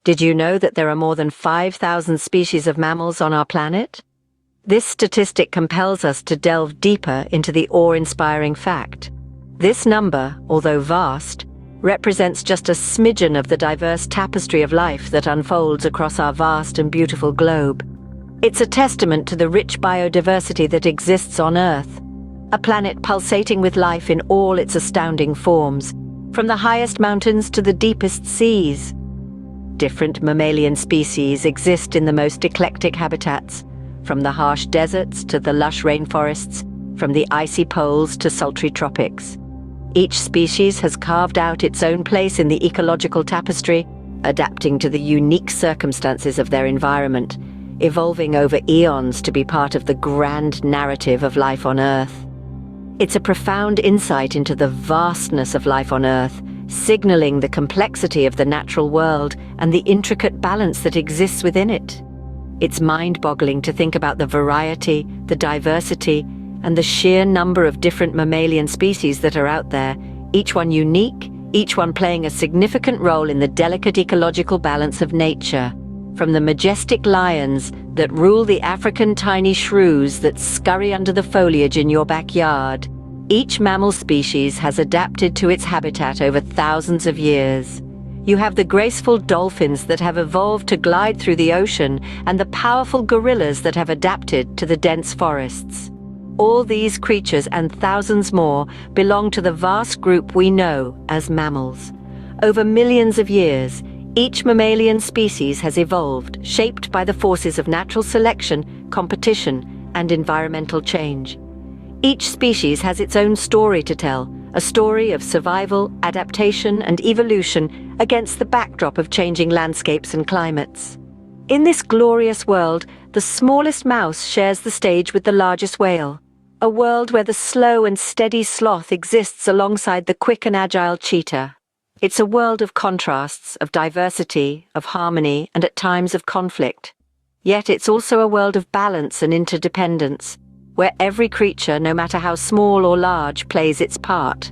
Did you know that there are more than 5,000 species of mammals on our planet? This statistic compels us to delve deeper into the awe-inspiring fact. This number, although vast, represents just a smidgen of the diverse tapestry of life that unfolds across our vast and beautiful globe. It's a testament to the rich biodiversity that exists on Earth, a planet pulsating with life in all its astounding forms, from the highest mountains to the deepest seas. Different mammalian species exist in the most eclectic habitats, from the harsh deserts to the lush rainforests, from the icy poles to sultry tropics. Each species has carved out its own place in the ecological tapestry, adapting to the unique circumstances of their environment, evolving over eons to be part of the grand narrative of life on Earth. It's a profound insight into the vastness of life on Earth, signaling the complexity of the natural world and the intricate balance that exists within it. It's mind-boggling to think about the variety, the diversity, and the sheer number of different mammalian species that are out there, each one unique, each one playing a significant role in the delicate ecological balance of nature. From the majestic lions that rule the African tiny shrews that scurry under the foliage in your backyard, each mammal species has adapted to its habitat over thousands of years. You have the graceful dolphins that have evolved to glide through the ocean, and the powerful gorillas that have adapted to the dense forests. All these creatures and thousands more belong to the vast group we know as mammals. Over millions of years, each mammalian species has evolved, shaped by the forces of natural selection, competition, and environmental change. Each species has its own story to tell, a story of survival, adaptation, and evolution against the backdrop of changing landscapes and climates. In this glorious world, the smallest mouse shares the stage with the largest whale, a world where the slow and steady sloth exists alongside the quick and agile cheetah. It's a world of contrasts, of diversity, of harmony, and at times of conflict. Yet it's also a world of balance and interdependence, where every creature, no matter how small or large, plays its part.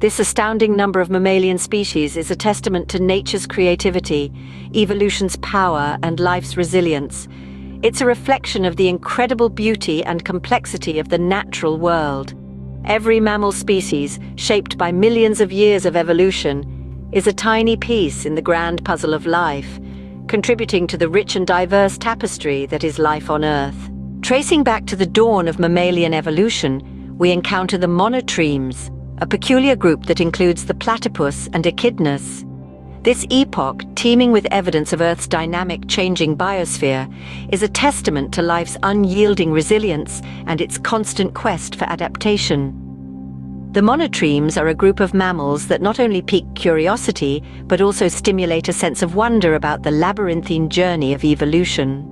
This astounding number of mammalian species is a testament to nature's creativity, evolution's power, and life's resilience. It's a reflection of the incredible beauty and complexity of the natural world. Every mammal species, shaped by millions of years of evolution, is a tiny piece in the grand puzzle of life, contributing to the rich and diverse tapestry that is life on Earth. Tracing back to the dawn of mammalian evolution, we encounter the monotremes, a peculiar group that includes the platypus and echidnas. This epoch, teeming with evidence of Earth's dynamic, changing biosphere, is a testament to life's unyielding resilience and its constant quest for adaptation. The monotremes are a group of mammals that not only pique curiosity, but also stimulate a sense of wonder about the labyrinthine journey of evolution.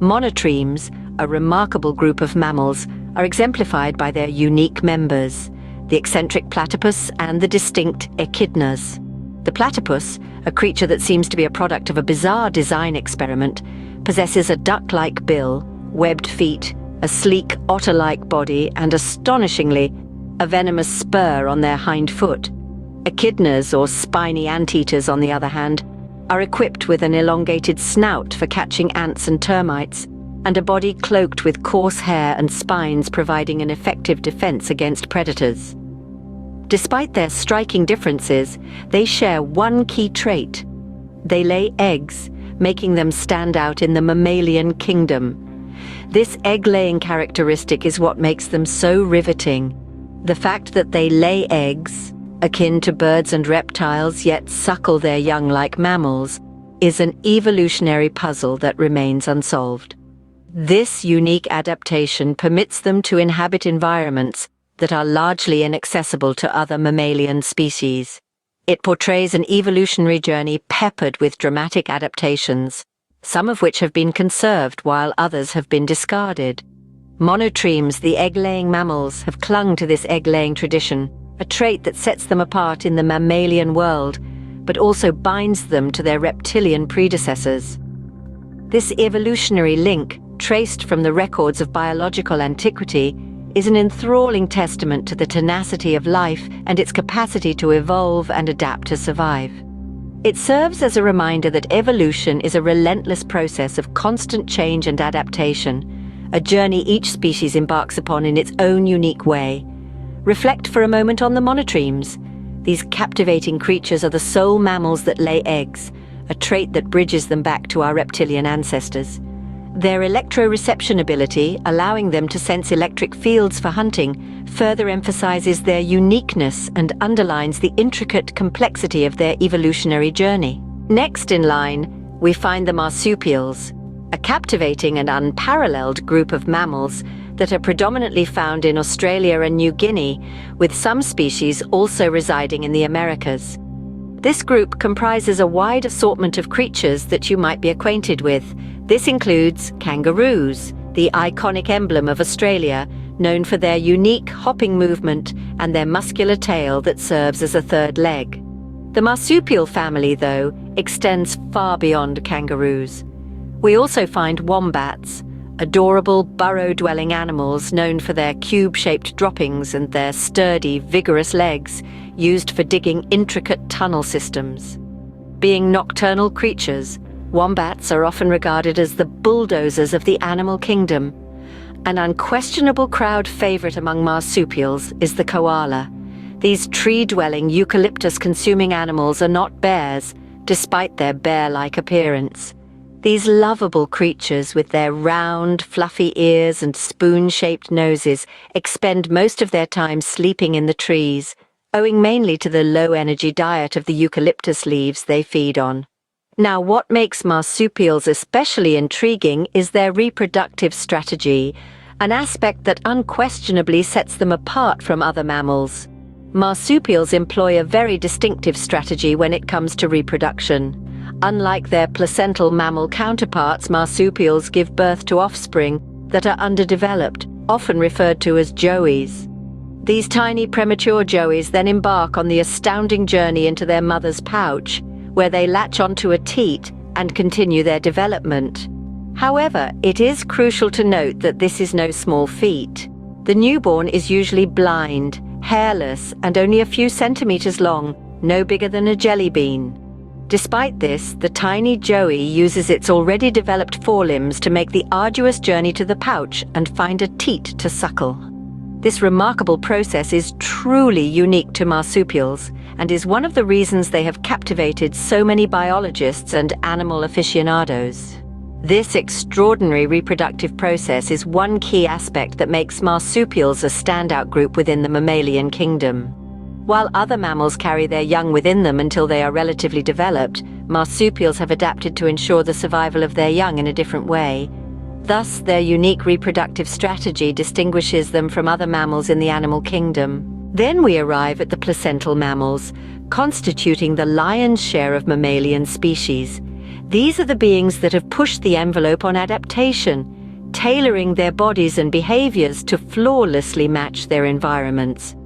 Monotremes, a remarkable group of mammals, are exemplified by their unique members, the eccentric platypus and the distinct echidnas. The platypus, a creature that seems to be a product of a bizarre design experiment, possesses a duck-like bill, webbed feet, a sleek otter-like body, and astonishingly, a venomous spur on their hind foot. Echidnas, or spiny anteaters, on the other hand, are equipped with an elongated snout for catching ants and termites, and a body cloaked with coarse hair and spines providing an effective defense against predators. Despite their striking differences, they share one key trait. They lay eggs, making them stand out in the mammalian kingdom. This egg-laying characteristic is what makes them so riveting. The fact that they lay eggs, akin to birds and reptiles, yet suckle their young like mammals, is an evolutionary puzzle that remains unsolved. This unique adaptation permits them to inhabit environments that are largely inaccessible to other mammalian species. It portrays an evolutionary journey peppered with dramatic adaptations, some of which have been conserved while others have been discarded. Monotremes, the egg-laying mammals, have clung to this egg-laying tradition, a trait that sets them apart in the mammalian world, but also binds them to their reptilian predecessors. This evolutionary link, traced from the records of biological antiquity, is an enthralling testament to the tenacity of life and its capacity to evolve and adapt to survive. It serves as a reminder that evolution is a relentless process of constant change and adaptation, a journey each species embarks upon in its own unique way. Reflect for a moment on the monotremes. These captivating creatures are the sole mammals that lay eggs, a trait that bridges them back to our reptilian ancestors. Their electroreception ability, allowing them to sense electric fields for hunting, further emphasizes their uniqueness and underlines the intricate complexity of their evolutionary journey. Next in line, we find the marsupials, a captivating and unparalleled group of mammals that are predominantly found in Australia and New Guinea, with some species also residing in the Americas. This group comprises a wide assortment of creatures that you might be acquainted with. This includes kangaroos, the iconic emblem of Australia, known for their unique hopping movement and their muscular tail that serves as a third leg. The marsupial family, though, extends far beyond kangaroos. We also find wombats, adorable burrow-dwelling animals known for their cube-shaped droppings and their sturdy, vigorous legs, used for digging intricate tunnel systems. Being nocturnal creatures, wombats are often regarded as the bulldozers of the animal kingdom. An unquestionable crowd favorite among marsupials is the koala. These tree-dwelling, eucalyptus-consuming animals are not bears, despite their bear-like appearance. These lovable creatures, with their round, fluffy ears and spoon-shaped noses, expend most of their time sleeping in the trees, owing mainly to the low-energy diet of the eucalyptus leaves they feed on. Now, what makes marsupials especially intriguing is their reproductive strategy, an aspect that unquestionably sets them apart from other mammals. Marsupials employ a very distinctive strategy when it comes to reproduction. Unlike their placental mammal counterparts, marsupials give birth to offspring that are underdeveloped, often referred to as joeys. These tiny premature joeys then embark on the astounding journey into their mother's pouch, where they latch onto a teat and continue their development. However, it is crucial to note that this is no small feat. The newborn is usually blind, hairless, and only a few centimeters long, no bigger than a jelly bean. Despite this, the tiny joey uses its already developed forelimbs to make the arduous journey to the pouch and find a teat to suckle. This remarkable process is truly unique to marsupials and is one of the reasons they have captivated so many biologists and animal aficionados. This extraordinary reproductive process is one key aspect that makes marsupials a standout group within the mammalian kingdom. While other mammals carry their young within them until they are relatively developed, marsupials have adapted to ensure the survival of their young in a different way. Thus, their unique reproductive strategy distinguishes them from other mammals in the animal kingdom. Then we arrive at the placental mammals, constituting the lion's share of mammalian species. These are the beings that have pushed the envelope on adaptation, tailoring their bodies and behaviors to flawlessly match their environments.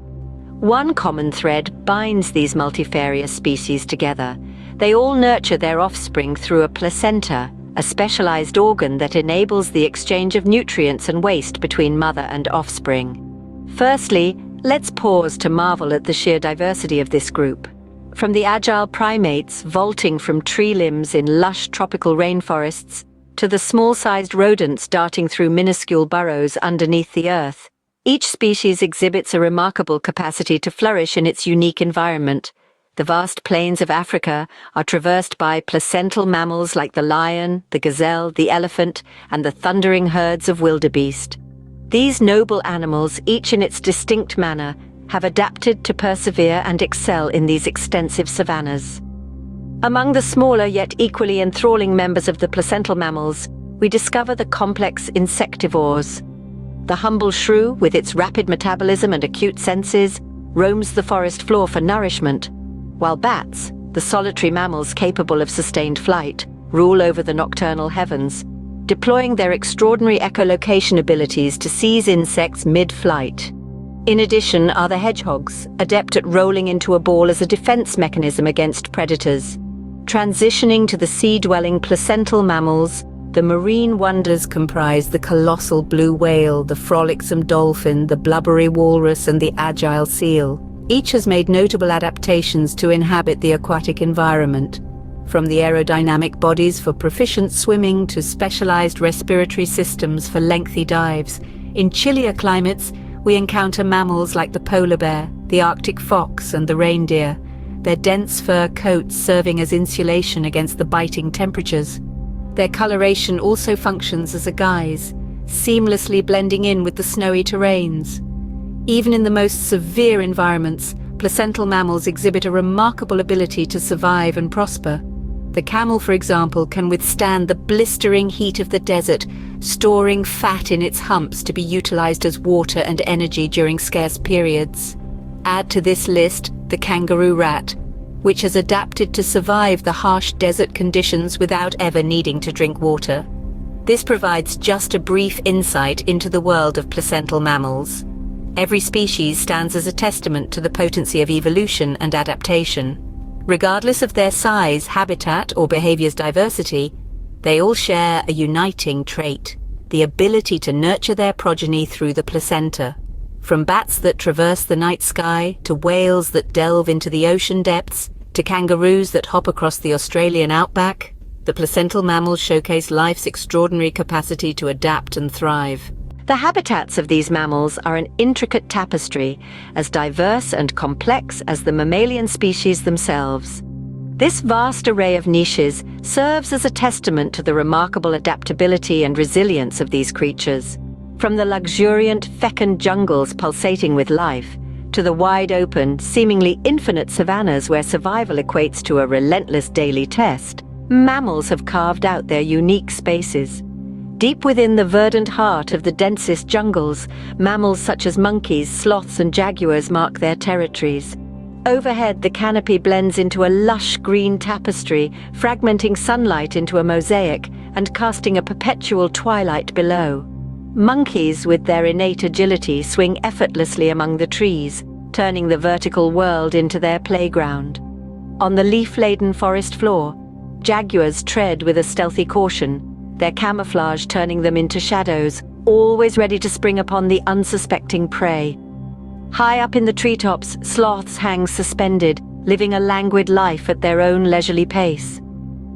One common thread binds these multifarious species together. They all nurture their offspring through a placenta, a specialized organ that enables the exchange of nutrients and waste between mother and offspring. Firstly, let's pause to marvel at the sheer diversity of this group. From the agile primates vaulting from tree limbs in lush tropical rainforests, to the small-sized rodents darting through minuscule burrows underneath the earth, each species exhibits a remarkable capacity to flourish in its unique environment. The vast plains of Africa are traversed by placental mammals like the lion, the gazelle, the elephant, and the thundering herds of wildebeest. These noble animals, each in its distinct manner, have adapted to persevere and excel in these extensive savannas. Among the smaller yet equally enthralling members of the placental mammals, we discover the complex insectivores. The humble shrew, with its rapid metabolism and acute senses, roams the forest floor for nourishment, while bats, the solitary mammals capable of sustained flight, rule over the nocturnal heavens, deploying their extraordinary echolocation abilities to seize insects mid-flight. In addition are the hedgehogs, adept at rolling into a ball as a defense mechanism against predators. Transitioning to the sea-dwelling placental mammals, the marine wonders comprise the colossal blue whale, the frolicsome dolphin, the blubbery walrus, and the agile seal. Each has made notable adaptations to inhabit the aquatic environment. From the aerodynamic bodies for proficient swimming to specialized respiratory systems for lengthy dives, in chillier climates, we encounter mammals like the polar bear, the Arctic fox, and the reindeer, their dense fur coats serving as insulation against the biting temperatures. Their coloration also functions as a guise, seamlessly blending in with the snowy terrains. Even in the most severe environments, placental mammals exhibit a remarkable ability to survive and prosper. The camel, for example, can withstand the blistering heat of the desert, storing fat in its humps to be utilized as water and energy during scarce periods. Add to this list the kangaroo rat, which has adapted to survive the harsh desert conditions without ever needing to drink water. This provides just a brief insight into the world of placental mammals. Every species stands as a testament to the potency of evolution and adaptation. Regardless of their size, habitat, or behavior's diversity, they all share a uniting trait: the ability to nurture their progeny through the placenta. From bats that traverse the night sky, to whales that delve into the ocean depths, to kangaroos that hop across the Australian outback, the placental mammals showcase life's extraordinary capacity to adapt and thrive. The habitats of these mammals are an intricate tapestry, as diverse and complex as the mammalian species themselves. This vast array of niches serves as a testament to the remarkable adaptability and resilience of these creatures. From the luxuriant, fecund jungles pulsating with life, to the wide-open, seemingly infinite savannas where survival equates to a relentless daily test, mammals have carved out their unique spaces. Deep within the verdant heart of the densest jungles, mammals such as monkeys, sloths, and jaguars mark their territories. Overhead, the canopy blends into a lush green tapestry, fragmenting sunlight into a mosaic and casting a perpetual twilight below. Monkeys, with their innate agility, swing effortlessly among the trees, turning the vertical world into their playground. On the leaf-laden forest floor, jaguars tread with a stealthy caution, their camouflage turning them into shadows, always ready to spring upon the unsuspecting prey. High up in the treetops, sloths hang suspended, living a languid life at their own leisurely pace.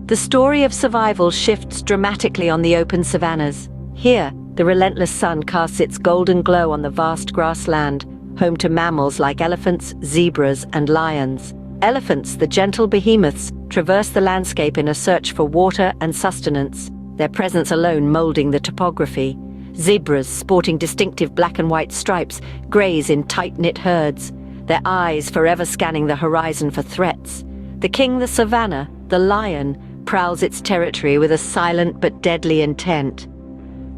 The story of survival shifts dramatically on the open savannas. Here, the relentless sun casts its golden glow on the vast grassland, home to mammals like elephants, zebras, and lions. Elephants, the gentle behemoths, traverse the landscape in a search for water and sustenance, their presence alone molding the topography. Zebras, sporting distinctive black and white stripes, graze in tight-knit herds, their eyes forever scanning the horizon for threats. The king, the savanna, the lion, prowls its territory with a silent but deadly intent.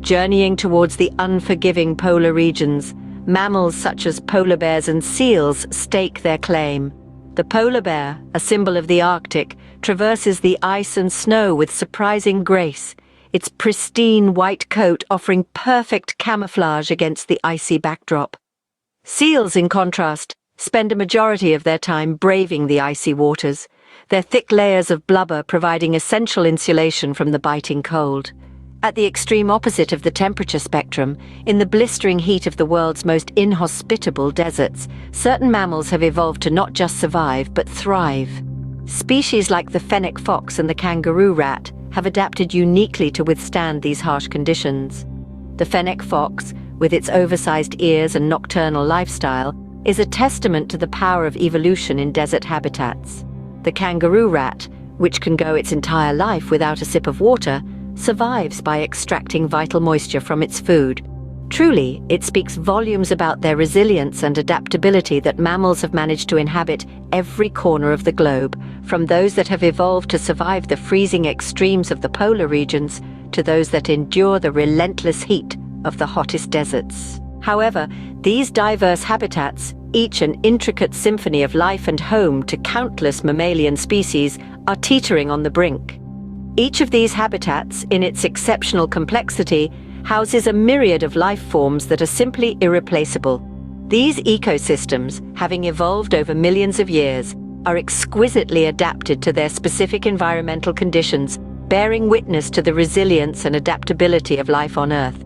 Journeying towards the unforgiving polar regions, mammals such as polar bears and seals stake their claim. The polar bear, a symbol of the Arctic, traverses the ice and snow with surprising grace, its pristine white coat offering perfect camouflage against the icy backdrop. Seals, in contrast, spend a majority of their time braving the icy waters, their thick layers of blubber providing essential insulation from the biting cold. At the extreme opposite of the temperature spectrum, in the blistering heat of the world's most inhospitable deserts, certain mammals have evolved to not just survive, but thrive. Species like the fennec fox and the kangaroo rat have adapted uniquely to withstand these harsh conditions. The fennec fox, with its oversized ears and nocturnal lifestyle, is a testament to the power of evolution in desert habitats. The kangaroo rat, which can go its entire life without a sip of water, survives by extracting vital moisture from its food. Truly, it speaks volumes about their resilience and adaptability that mammals have managed to inhabit every corner of the globe, from those that have evolved to survive the freezing extremes of the polar regions to those that endure the relentless heat of the hottest deserts. However, these diverse habitats, each an intricate symphony of life and home to countless mammalian species, are teetering on the brink. Each of these habitats, in its exceptional complexity, houses a myriad of life forms that are simply irreplaceable. These ecosystems, having evolved over millions of years, are exquisitely adapted to their specific environmental conditions, bearing witness to the resilience and adaptability of life on Earth.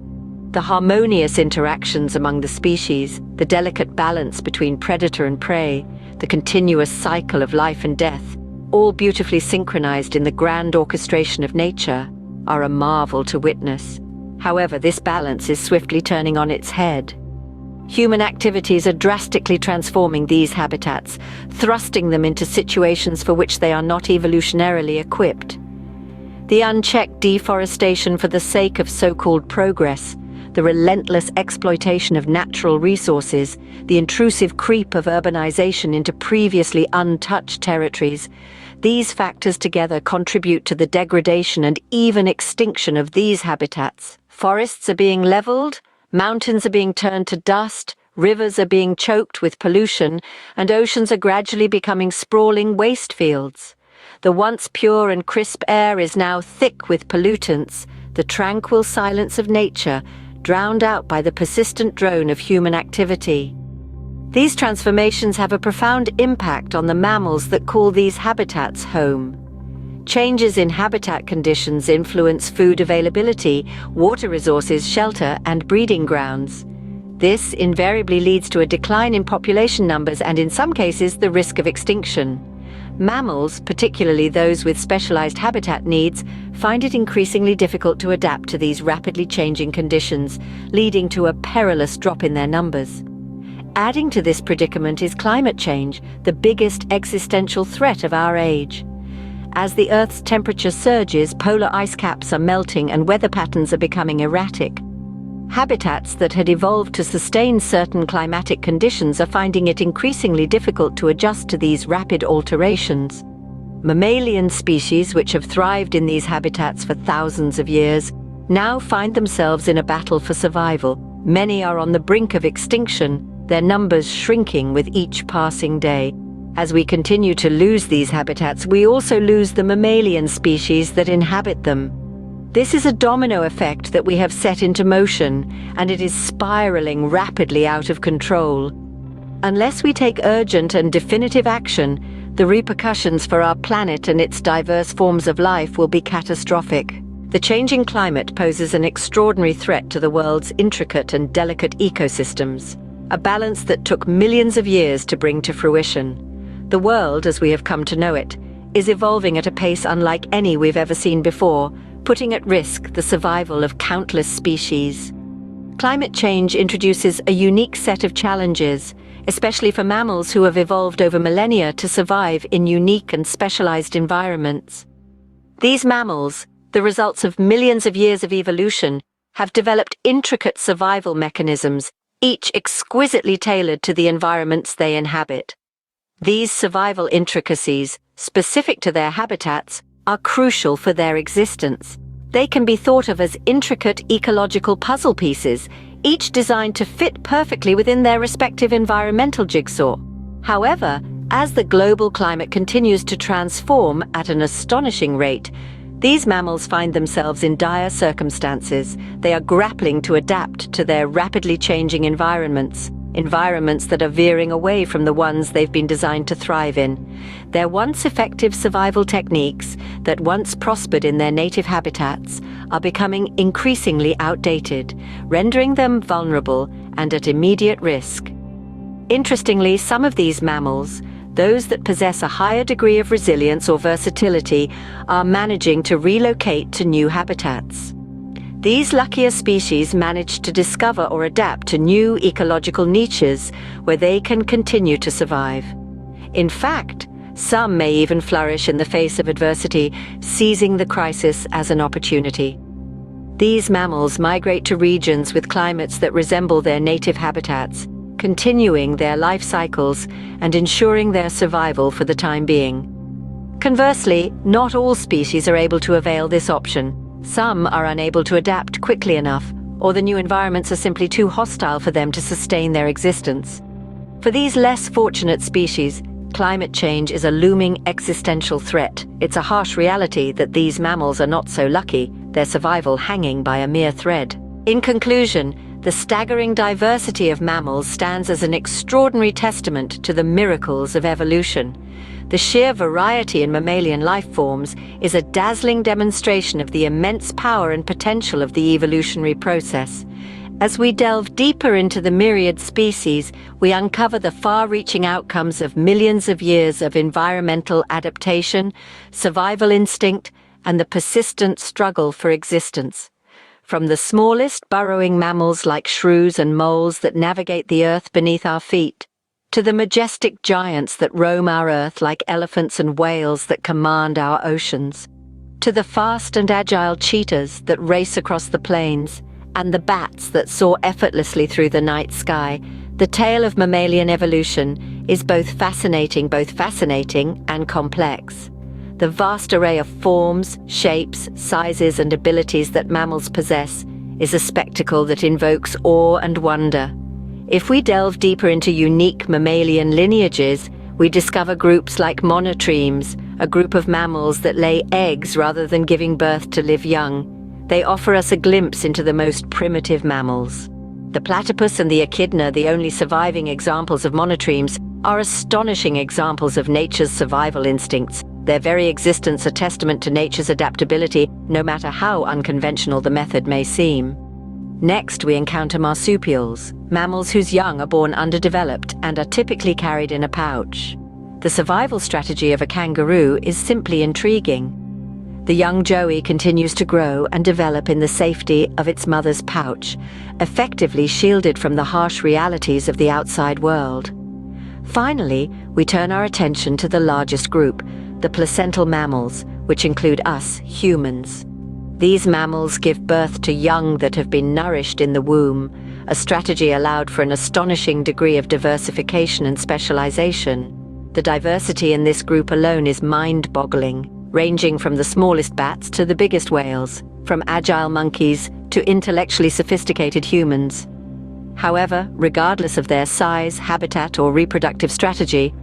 The harmonious interactions among the species, the delicate balance between predator and prey, the continuous cycle of life and death, all beautifully synchronized in the grand orchestration of nature, are a marvel to witness. However, this balance is swiftly turning on its head. Human activities are drastically transforming these habitats, thrusting them into situations for which they are not evolutionarily equipped. The unchecked deforestation for the sake of so-called progress, the relentless exploitation of natural resources, the intrusive creep of urbanization into previously untouched territories, these factors together contribute to the degradation and even extinction of these habitats. Forests are being leveled, mountains are being turned to dust, rivers are being choked with pollution, and oceans are gradually becoming sprawling waste fields. The once pure and crisp air is now thick with pollutants, the tranquil silence of nature, drowned out by the persistent drone of human activity. These transformations have a profound impact on the mammals that call these habitats home. Changes in habitat conditions influence food availability, water resources, shelter, and breeding grounds. This invariably leads to a decline in population numbers and, in some cases, the risk of extinction. Mammals, particularly those with specialized habitat needs, find it increasingly difficult to adapt to these rapidly changing conditions, leading to a perilous drop in their numbers. Adding to this predicament is climate change, the biggest existential threat of our age. As the Earth's temperature surges, polar ice caps are melting and weather patterns are becoming erratic. Habitats that had evolved to sustain certain climatic conditions are finding it increasingly difficult to adjust to these rapid alterations. Mammalian species, which have thrived in these habitats for thousands of years, now find themselves in a battle for survival. Many are on the brink of extinction, their numbers shrinking with each passing day. As we continue to lose these habitats, we also lose the mammalian species that inhabit them. This is a domino effect that we have set into motion, and it is spiraling rapidly out of control. Unless we take urgent and definitive action, the repercussions for our planet and its diverse forms of life will be catastrophic. The changing climate poses an extraordinary threat to the world's intricate and delicate ecosystems, a balance that took millions of years to bring to fruition. The world, as we have come to know it, is evolving at a pace unlike any we've ever seen before, putting at risk the survival of countless species. Climate change introduces a unique set of challenges, especially for mammals who have evolved over millennia to survive in unique and specialized environments. These mammals, the results of millions of years of evolution, have developed intricate survival mechanisms, each exquisitely tailored to the environments they inhabit. These survival intricacies, specific to their habitats, are crucial for their existence. They can be thought of as intricate ecological puzzle pieces, each designed to fit perfectly within their respective environmental jigsaw. However, as the global climate continues to transform at an astonishing rate, these mammals find themselves in dire circumstances. They are grappling to adapt to their rapidly changing environments that are veering away from the ones they've been designed to thrive in. Their once effective survival techniques that once prospered in their native habitats are becoming increasingly outdated, rendering them vulnerable and at immediate risk. Interestingly, some of these mammals, those that possess a higher degree of resilience or versatility, are managing to relocate to new habitats. These luckier species manage to discover or adapt to new ecological niches where they can continue to survive. In fact, some may even flourish in the face of adversity, seizing the crisis as an opportunity. These mammals migrate to regions with climates that resemble their native habitats, continuing their life cycles and ensuring their survival for the time being. Conversely, not all species are able to avail this option. Some are unable to adapt quickly enough, or the new environments are simply too hostile for them to sustain their existence. For these less fortunate species, climate change is a looming existential threat. It's a harsh reality that these mammals are not so lucky, their survival hanging by a mere thread. In conclusion, the staggering diversity of mammals stands as an extraordinary testament to the miracles of evolution. The sheer variety in mammalian life forms is a dazzling demonstration of the immense power and potential of the evolutionary process. As we delve deeper into the myriad species, we uncover the far-reaching outcomes of millions of years of environmental adaptation, survival instinct, and the persistent struggle for existence. From the smallest burrowing mammals like shrews and moles that navigate the earth beneath our feet, to the majestic giants that roam our earth like elephants and whales that command our oceans, to the fast and agile cheetahs that race across the plains, and the bats that soar effortlessly through the night sky, the tale of mammalian evolution is both fascinating and complex. The vast array of forms, shapes, sizes, and abilities that mammals possess is a spectacle that invokes awe and wonder. If we delve deeper into unique mammalian lineages, we discover groups like monotremes, a group of mammals that lay eggs rather than giving birth to live young. They offer us a glimpse into the most primitive mammals. The platypus and the echidna, the only surviving examples of monotremes, are astonishing examples of nature's survival instincts, their very existence a testament to nature's adaptability, no matter how unconventional the method may seem. Next, we encounter marsupials, mammals whose young are born underdeveloped and are typically carried in a pouch. The survival strategy of a kangaroo is simply intriguing. The young joey continues to grow and develop in the safety of its mother's pouch, effectively shielded from the harsh realities of the outside world. Finally, we turn our attention to the largest group, the placental mammals, which include us, humans. These mammals give birth to young that have been nourished in the womb, a strategy allowed for an astonishing degree of diversification and specialization. The diversity in this group alone is mind-boggling, ranging from the smallest bats to the biggest whales, from agile monkeys to intellectually sophisticated humans. However, regardless of their size, habitat, or reproductive strategy,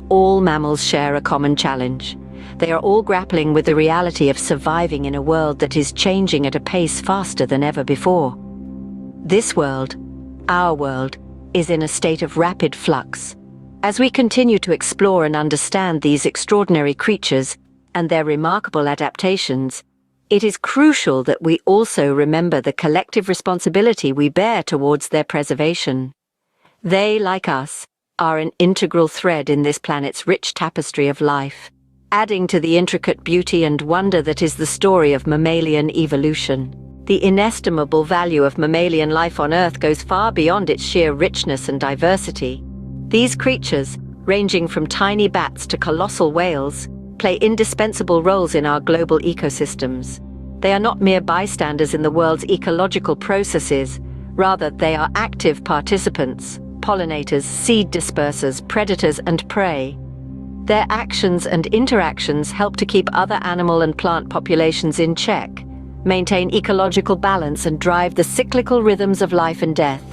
all mammals share a common challenge. They are all grappling with the reality of surviving in a world that is changing at a pace faster than ever before. This world, our world, is in a state of rapid flux. As we continue to explore and understand these extraordinary creatures and their remarkable adaptations, it is crucial that we also remember the collective responsibility we bear towards their preservation. They, like us, are an integral thread in this planet's rich tapestry of life, adding to the intricate beauty and wonder that is the story of mammalian evolution. The inestimable value of mammalian life on Earth goes far beyond its sheer richness and diversity. These creatures, ranging from tiny bats to colossal whales, play indispensable roles in our global ecosystems. They are not mere bystanders in the world's ecological processes, rather they are active participants, pollinators, seed dispersers, predators, and prey. Their actions and interactions help to keep other animal and plant populations in check, maintain ecological balance, and drive the cyclical rhythms of life and death.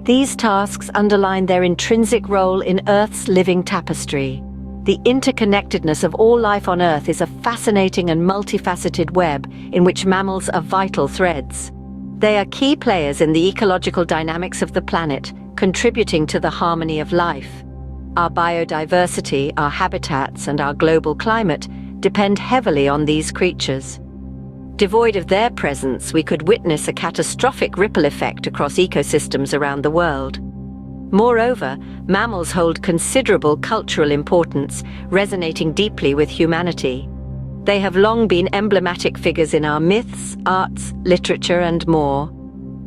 These tasks underline their intrinsic role in Earth's living tapestry. The interconnectedness of all life on Earth is a fascinating and multifaceted web in which mammals are vital threads. They are key players in the ecological dynamics of the planet, contributing to the harmony of life. Our biodiversity, our habitats, and our global climate depend heavily on these creatures. Devoid of their presence, we could witness a catastrophic ripple effect across ecosystems around the world. Moreover, mammals hold considerable cultural importance, resonating deeply with humanity. They have long been emblematic figures in our myths, arts, literature, and more.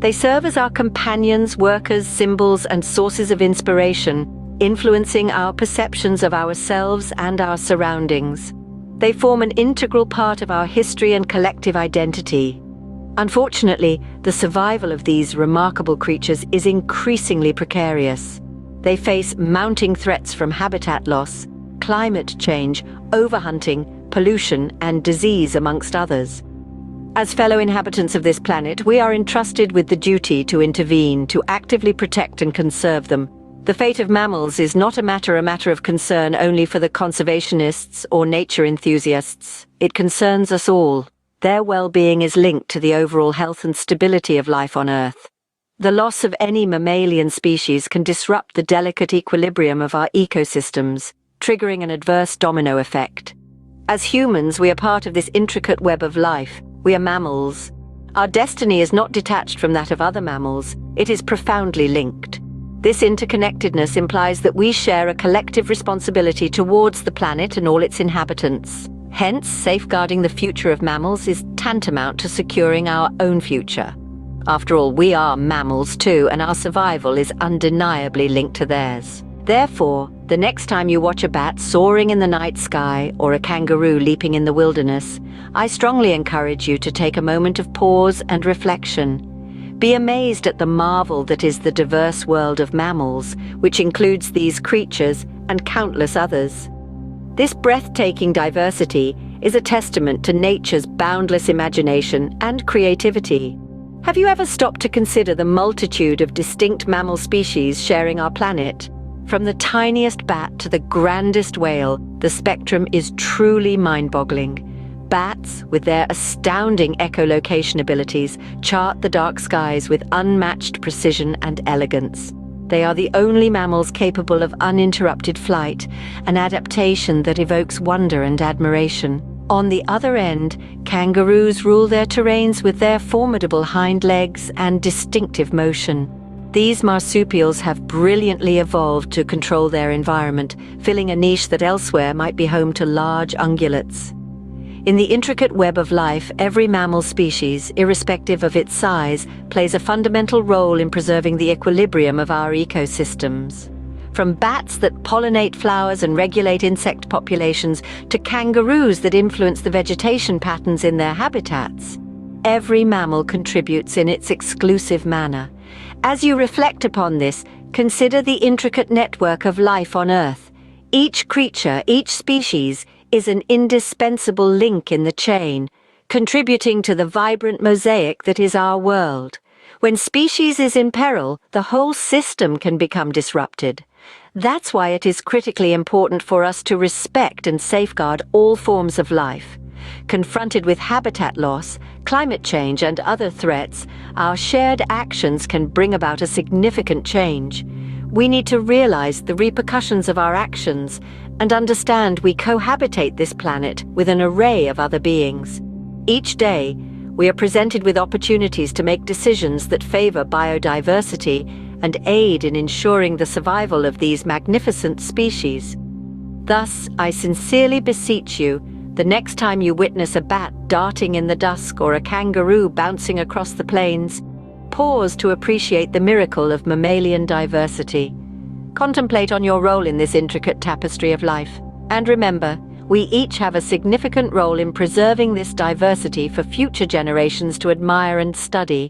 They serve as our companions, workers, symbols, and sources of inspiration, influencing our perceptions of ourselves and our surroundings. They form an integral part of our history and collective identity. Unfortunately, the survival of these remarkable creatures is increasingly precarious. They face mounting threats from habitat loss, climate change, overhunting, pollution, and disease, amongst others. As fellow inhabitants of this planet, we are entrusted with the duty to intervene, to actively protect and conserve them. The fate of mammals is not a matter of concern only for the conservationists or nature enthusiasts. It concerns us all. Their well-being is linked to the overall health and stability of life on Earth. The loss of any mammalian species can disrupt the delicate equilibrium of our ecosystems, triggering an adverse domino effect. As humans, we are part of this intricate web of life. We are mammals. Our destiny is not detached from that of other mammals, it is profoundly linked. This interconnectedness implies that we share a collective responsibility towards the planet and all its inhabitants. Hence, safeguarding the future of mammals is tantamount to securing our own future. After all, we are mammals too, and our survival is undeniably linked to theirs. Therefore, the next time you watch a bat soaring in the night sky or a kangaroo leaping in the wilderness, I strongly encourage you to take a moment of pause and reflection. Be amazed at the marvel that is the diverse world of mammals, which includes these creatures and countless others. This breathtaking diversity is a testament to nature's boundless imagination and creativity. Have you ever stopped to consider the multitude of distinct mammal species sharing our planet? From the tiniest bat to the grandest whale, the spectrum is truly mind-boggling. Bats, with their astounding echolocation abilities, chart the dark skies with unmatched precision and elegance. They are the only mammals capable of uninterrupted flight, an adaptation that evokes wonder and admiration. On the other end, kangaroos rule their terrains with their formidable hind legs and distinctive motion. These marsupials have brilliantly evolved to control their environment, filling a niche that elsewhere might be home to large ungulates. In the intricate web of life, every mammal species, irrespective of its size, plays a fundamental role in preserving the equilibrium of our ecosystems. From bats that pollinate flowers and regulate insect populations to kangaroos that influence the vegetation patterns in their habitats, every mammal contributes in its exclusive manner. As you reflect upon this, consider the intricate network of life on Earth. Each creature, each species, is an indispensable link in the chain, contributing to the vibrant mosaic that is our world. When species is in peril, the whole system can become disrupted. That's why it is critically important for us to respect and safeguard all forms of life. Confronted with habitat loss, climate change, and other threats, our shared actions can bring about a significant change. We need to realize the repercussions of our actions and understand we cohabitate this planet with an array of other beings. Each day, we are presented with opportunities to make decisions that favor biodiversity and aid in ensuring the survival of these magnificent species. Thus, I sincerely beseech you, the next time you witness a bat darting in the dusk or a kangaroo bouncing across the plains, pause to appreciate the miracle of mammalian diversity. Contemplate on your role in this intricate tapestry of life. And remember, we each have a significant role in preserving this diversity for future generations to admire and study.